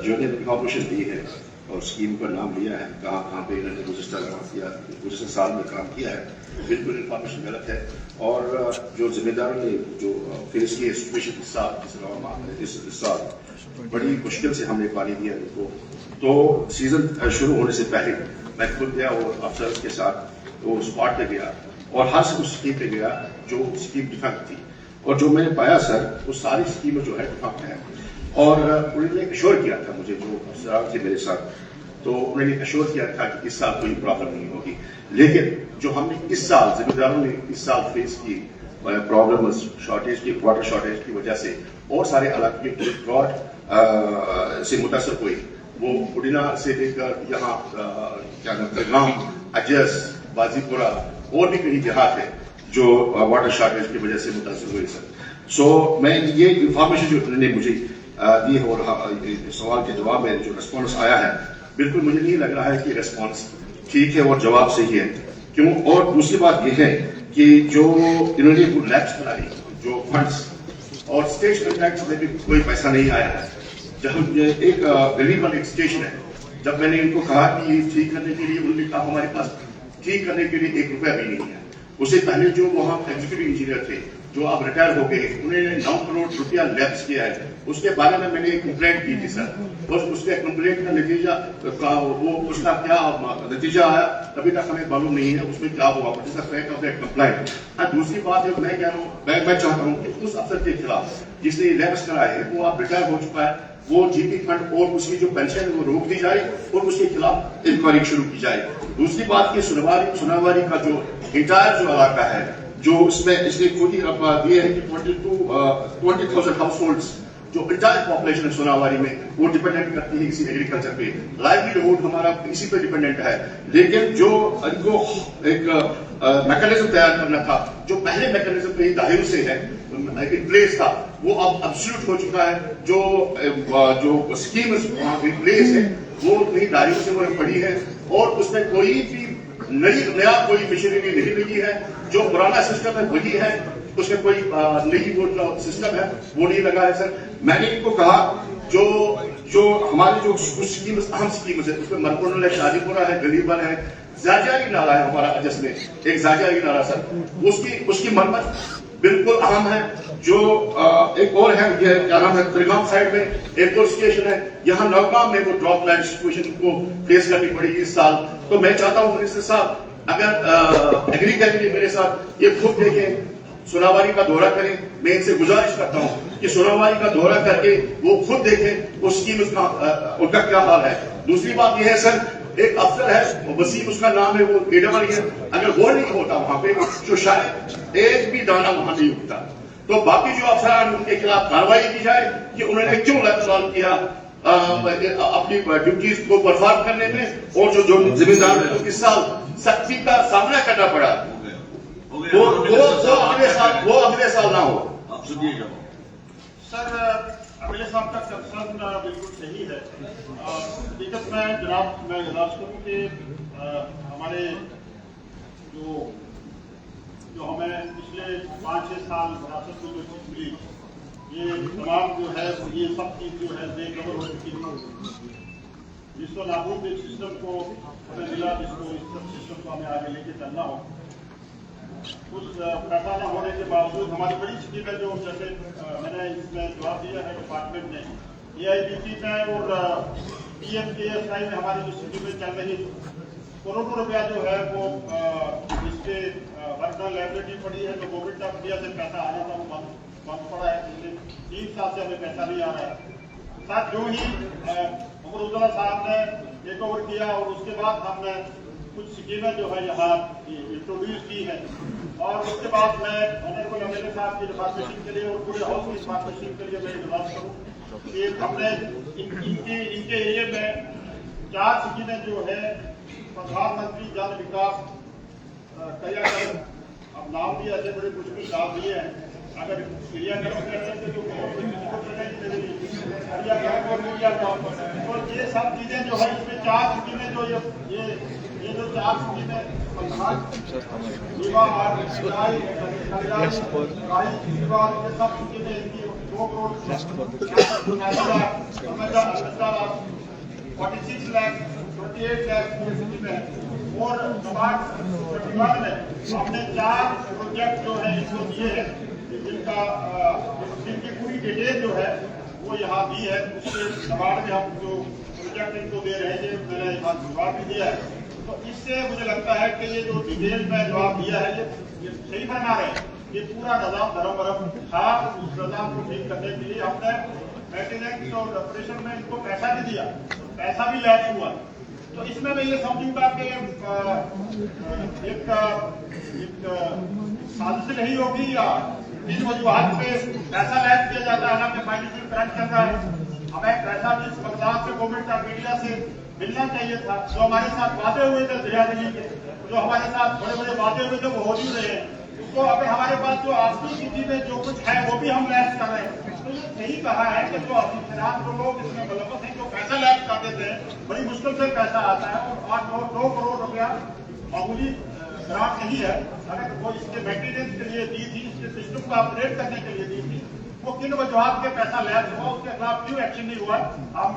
जो ने इन्फॉर्मेशन दी है और स्कीम का नाम लिया है, कहाँ कहाँ पे इन्होंने गुज़श्ता साल में काम किया है, बिल्कुल इन्फॉर्मेशन गलत है। और जो जिम्मेदारों ने जो फेस किए सिचुएशन इस साल बड़ी मुश्किल से हमने पानी दिया इनको। तो सीजन शुरू होने से पहले मैं खुद गया और अफसर के साथ वो स्पॉट पे गया और हर उस स्कीम पे गया जो स्कीम डिफेक्ट थी, और जो मैंने पाया सर वो सारी स्कीमें जो है डिफेक्ट है। और उन्होंने अश्योर किया था मुझे, जो अफसर थे मेरे साथ, तो उन्होंने अश्योर किया था कि इस साल कोई प्रॉब्लम नहीं होगी। लेकिन जो हमने इस साल जिम्मेदारों ने इस साल फेस की प्रॉब्लम शॉर्टेज की, वाटर शॉर्टेज की वजह से और सारे इलाके में फ्लड से मुतासर हुई, वो उड़ीना से लेकर यहाँ क्या नाम गांव अजस, बाजीपुरा और भी कई देहात है जो वाटर शॉर्टेज की वजह से मुतासर हुए सर। सो मैं ये इंफॉर्मेशन जो उन्होंने मुझे दी है और सवाल के जवाब में जो रिस्पॉन्स आया है, बिल्कुल मुझे नहीं लग रहा है कि रिस्पॉन्स ठीक है और जवाब सही है। क्यों? और दूसरी बात यह है कि जो इन्होंने लैब्स बनाई, जो फंड्स और स्टेट कॉन्ट्रैक्ट में भी कोई पैसा नहीं आया है। जब एक गरीब वाला एक स्टेशन है, जब मैंने इनको कहा कि ये ठीक करने के लिए, उन्होंने कहा हमारे पास ठीक करने के लिए 1 रुपया भी नहीं है। उससे पहले जो वहाँ एग्जीक्यूटिव इंजीनियर थे जो अब रिटायर हो गए, उन्होंने 9 करोड़ रुपया लैब्स किया है। उसके बारे में मैंने एक कंप्लेंट की थी सर, और उसके कंप्लेंट का नतीजा वो उसका क्या नतीजा आया अभी तक हमें मालूम नहीं है, उसमें क्या हुआ। कंप्लेंट। हाँ, दूसरी बात है, मैं कह रहा हूँ, मैं चाहता हूँ कि उस अफसर के खिलाफ जिसने लैब्स कराए है, वो आप रिटायर हो चुका है, वो जीपी फंड और उसकी जो पेंशन है वो रोक दी जाए और उसके खिलाफ इंक्वायरी शुरू की जाए। दूसरी बात की सुनावारी का जो इंटायर जो इलाका है, जो इसमें इसने खुद ही दिए है कि 20,000 हाउस होल्ड्स जो इंटायर पॉपुलेशन है सोनावारी में, वो डिपेंडेंट करती है इसी एग्रीकल्चर पे। लाइवलीहुड हमारा इसी पे डिपेंडेंट है। लेकिन जो इनको एक मैकेनिज्म तैयार करना था, जो पहले मैकेनिज्म पे दाहिर से है इन प्लेस था, वो अब अब्सोल्यूट हो चुका है। जो स्कीम इन प्लेस है वो नई दायरे से वो पड़ी है और उसमें कोई भी नया कोई मशीनरी नहीं लगी है। जो पुराना सिस्टम है वही है, उसमें कोई नई वो सिस्टम है वो नहीं लगा है सर। मैंने इनको कहा जो हमारी जो कुछ स्कीम अहम स्कीम है, उसमें मरकुंडल है, शादीपुरा है, गलीबन है, जाजारी नाला है हमारा अजस में, एक जाजारी नाला सर, उसकी मरम्मत बिल्कुल अहम है। जो एक और है, क्या नाम है, त्रिगाम साइड में एक और स्टेशन है, यहाँ नवगांव में वो ड्रॉप लाइन सिचुएशन को फेस करनी पड़ेगी इस साल। तो मैं चाहता हूँ मिनिस्टर साहब, अगर एग्री करेंगे मेरे साथ, ये खुद देखें, सोनावारी का दौरा करें। मैं इनसे गुजारिश करता हूँ कि सोनावारी का दौरा करके वो खुद देखें उस स्कीम उनका क्या हाल है। दूसरी बात यह है सर, एक अफसर है वसीम, उसका नाम है, वो एडमल है, अगर वो नहीं होता वहां पे तो शायद एक भी दाना वहां नहीं उगता। तो बाकी जो अफसर उनके खिलाफ कार्रवाई की जाए कि उन्होंने क्यों लापरवाही किया अपनी ड्यूटीज को परफॉर्म करने में, और जो जिम्मेदार है इस साल सख्ती का सामना करना पड़ा, वो अगले साल ना हो। आप सुनिए सर, अगले साल का कंसर्न बिल्कुल सही है। लेकिन मैं गुजारिश करूँ कि हमारे जो हमें पिछले 5-6 साल विरासत में जो चीज मिली, ये तमाम जो है ये सब चीज जो है बेकवर हो चुकी है। जिसको नाबूद एक सिस्टम को हमें मिला, जिसको इस सब सिस्टम को हमें आगे लेके चलना हो, उस पैसा न होने के बावजूद हमारी बड़ी स्कीम है, जो जैसे मैंने इसमें जवाब दिया है डिपार्टमेंट ने, AIBC में और PMKSI में हमारी जो स्कीमें चल रही, करोड़ों रुपया जो है वो इसके वर्कनल लाइबिलिटी पड़ी है। तो गवर्नमेंट ऑफ इंडिया से पैसा आना था, वो बंद पड़ा है। पिछले 3 साल से हमें पैसा नहीं आ रहा है। साथ जो ही अमरुद्दौला साहब ने टेक ओवर किया और उसके बाद हमने कुछ स्कीमें जो है यहाँ इंट्रोड्यूस की है, और उसके बाद मैं ऑनरेबल एमएलए साहब की रिफॉर्मेशन के लिए और पूरे हाउस की रिफॉर्मेशन के लिए मैं गुजारिश करूँ कि हमने इनके एरिया में 4 स्कीमें जो है प्रधानमंत्री जन विकास क्रियाकर्म, अब नाम भी ऐसे बड़े मुश्किल नाम दिए हैं, अगर क्रियाकर्म कर सकते तो क्रियाकर्म और तो ये सब चीजें जो है इसमें 4 स्कीमें जो ये ये जो 4 स्कीमें विवाह और विदाई, ये सब स्कीमें इनकी 2 करोड़ 46 लाख 28 लाख की स्कीम है। और समाज प्रतिमान में हमने 4 प्रोजेक्ट जो है इसको दिए हैं, जिनकी पूरी डिटेल जो है वो यहाँ दी है। उसके समाज में हम जो प्रोजेक्ट इनको दे रहे हैं, ये मैंने यहाँ जवाब भी दिया है। तो इससे मुझे लगता है कि ये जो डिटेल में जवाब दिया है ये सही बना रहे हैं। ये पूरा निजाम धर्म था, उस निजाम को ठीक करने के लिए हमने मेंटेनेंस और ऑपरेशन में इनको पैसा भी दिया, पैसा भी लैस हुआ। तो इसमें मैं ये समझूंगा कि एक साजिश नहीं होगी या इन वजूहत पे पैसा लैस किया जाता है, हालांकि फाइनेंशियल क्रंच चल रहा है। हमें पैसा जिस मकदार से गवर्नमेंट का मीडिया से मिलना चाहिए था, जो हमारे साथ वादे हुए थे दरियादगी के, जो हमारे साथ बड़े बड़े वादे हुए थे वो हो नहीं रहे हैं। तो अगर हमारे पास जो आर्थिक स्थिति में जो कुछ है वो भी हम लैस कर रहे हैं। तो ये सही कहा है कि जो अफसरान जो लोग इसमें मुलव्वस हैं, जो पैसा लैस कर देते हैं, बड़ी मुश्किल से पैसा आता है। और 2 करोड़ रुपया मामूली ग्रांट नहीं है। अगर वो इसके मेंटेनेंस के लिए दी थी, इसके सिस्टम को अपग्रेड करने के लिए दी थी, वो किन वजूहत के पैसा लैस हुआ, उसके खिलाफ क्यों एक्शन नहीं हुआ, हम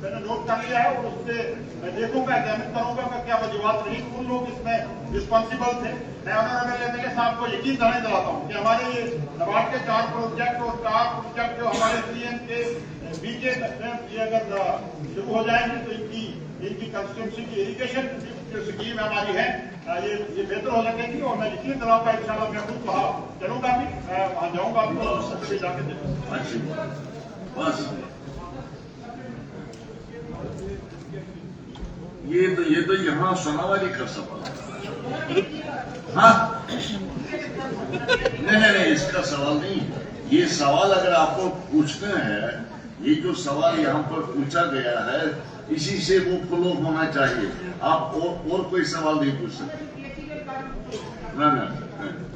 मैंने नोट कर लिया है। और उससे मैं देखूंगा, एग्जामिन करूंगा कि क्या वजूहत रही, उन लोग इसमें रिस्पॉन्सिबल थे। मैं ऑनरेबल एमएलए साहब को यकीन दिलाना चाहता हूँ कि हमारे ये नबार्ड के 4 प्रोजेक्ट और 4 प्रोजेक्ट जो हमारे पीएम के बीके ये अगर शुरू हो जाएंगे तो इनकी कंस्टिट्यूंसी की इरिगेशन जो स्कीम हमारी है ये बेहतर हो सकेगी। और मैं यकीन दिलाऊंगा, इंशाल्लाह मैं खुद वहाँ चलूंगा भी, वहाँ जाऊंगा भी और सबसे जाके देखूंगा। ये तो यहाँ सोनावाली का सवाल। हाँ नहीं, इसका सवाल नहीं। ये सवाल अगर आपको पूछना है, ये जो सवाल यहाँ पर पूछा गया है, इसी से वो फॉलो होना चाहिए। आप और कोई सवाल नहीं पूछ सकते।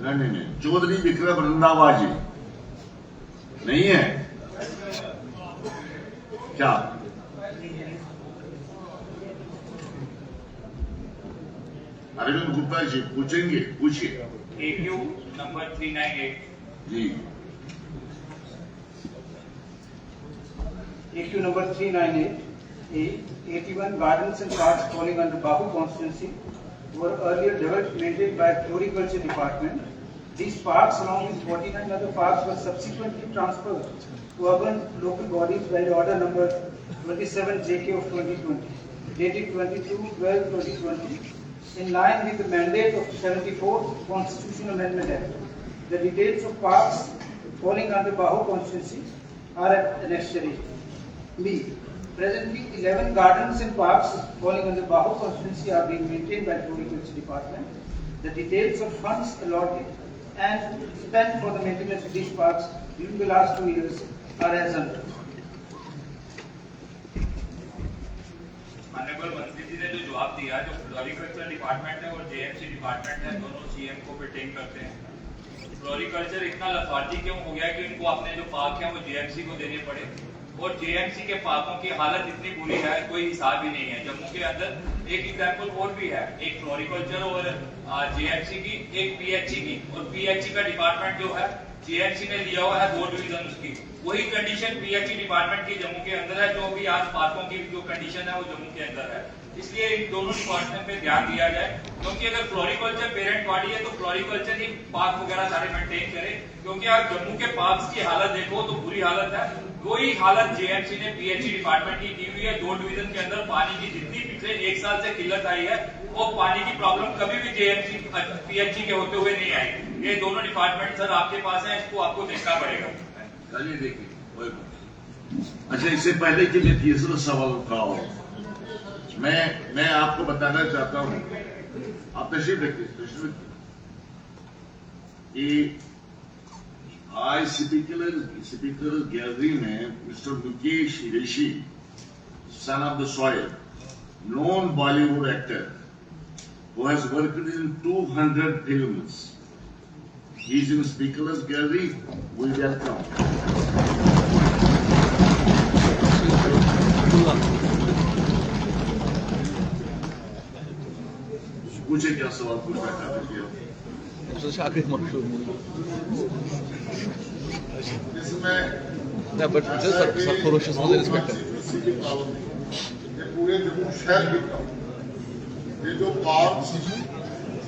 नहीं, चौधरी विक्रम रंधावा जी नहीं है क्या? अरविंद गुप्ता जी पूछेंगे, पूछिए। AQ number 398 ji. AQ number 398, 81 gardens and parks falling under Bahu constituency were earlier developed maintained by Floriculture Department. These parks, along with 49 other parks, were subsequently transferred to urban local bodies by order number 27 JK of 2020, dated 22/12/2020, in line with the mandate of 74th Constitutional Amendment Act. The details of parks falling under Bahu constituency are annexed. B. Presently, 11 gardens and parks falling under Bahu constituency are being maintained by Floriculture Department. The details of funds allotted and spent for the maintenance of these parks during the last 2 years are as under. माननीय मंत्री जी ने जो जवाब दिया, जो floriculture department है और JMC department है, दोनों सीएम को पर्टेन करते हैं। फ्लोरिकल्चर इतना लफार्जी क्यों हो गया कि उनको अपने जो पार्क है वो जेएमसी को देने पड़े, और जेएमसी के पार्कों की हालत इतनी बुरी है, कोई हिसाब ही नहीं है। जम्मू के अंदर एक एग्जाम्पल और भी है, एक फ्लोरिकल्चर और जेएमसी की, एक पीएचई की। और पीएचई का डिपार्टमेंट जो है जेएमसी ने लिया हुआ है 2 डिवीजन उसकी, वही कंडीशन पीएचई डिपार्टमेंट की जम्मू के अंदर है। जो भी आज पार्कों की जो कंडीशन है वो जम्मू के अंदर है। इसलिए इन दोनों डिपार्टमेंट पे ध्यान दिया जाए, क्योंकि अगर फ्लोरिकल्चर पेरेंट बॉडी है तो फ्लोरिकल्चर ही पार्क वगैरह सारे मेंटेन करे। क्योंकि आप जम्मू के पार्क्स की हालत देखो तो बुरी हालत है। वही हालत जेएमसी ने पीएचई डिपार्टमेंट की दी हुई है। 2 डिवीजन के अंदर पानी की जितनी पिछले 1 साल से किल्लत आई है, वो पानी की प्रॉब्लम कभी भी जेएमसी पीएचई के होते हुए नहीं आई। ये दोनों डिपार्टमेंट सर आपके पास है, इसको आपको देखना पड़ेगा। चलिए देखिए। अच्छा, इससे पहले कि मैं तीसरा सवाल उठाऊं, मैं आपको बताना चाहता हूं, आप तशरीफ रखिए कि आज स्पीकर गैलरी में mister Mukesh Rishi, son of the soil, known Bollywood actor who has worked in 200 films. He is in speaker's gallery. We welcome. पूछे क्या सवाल पूछना चाहते थे आप? इसमें No, but just sir, ferocious was the inspector. ये पूरे जम्मू शहर के काम, ये जो पार्क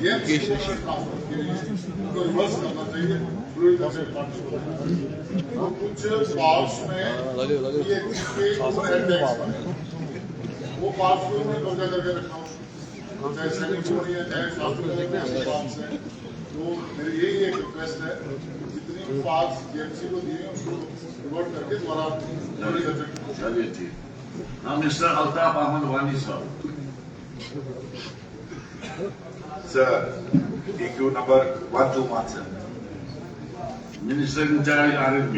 ये ट्रांसफर के लिए उनको रिवर्स करना चाहिए, फ्लूइड से ट्रांसफर। और कुछ पार्क्स में ये जिसके ओवरहेड टैक्स बने, वो पार्क्स को उन्होंने कब्जा करके रखा हो, चाहे सेनेटरी है, चाहे शासकीय पार्क्स है। तो मेरी यही एक रिक्वेस्ट है, जितनी पार्क्स जेएमसी को दिए उसको रिवर्ट करके दोबारा फ्लोरिकल्चर की कोशिश। चलिए ठीक। Now, Mr. Altaf Ahmad Wani, sir. Sir, DQ number 121, sir. Minister in charge R&B.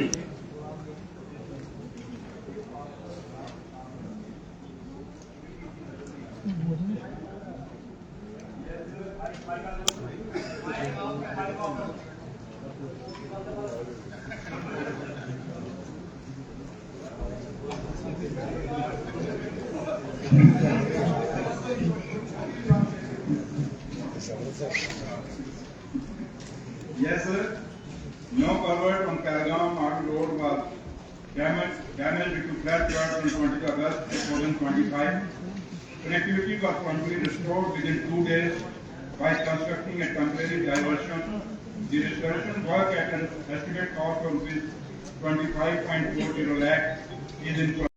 Yes, sir. No culvert on Kalagaon Martin Road was damaged due to flash floods on 20 August 2025. Connectivity was completely restored within 2 days by constructing a temporary diversion. The restoration work at an estimated cost of ₹25.40 lakh is in progress.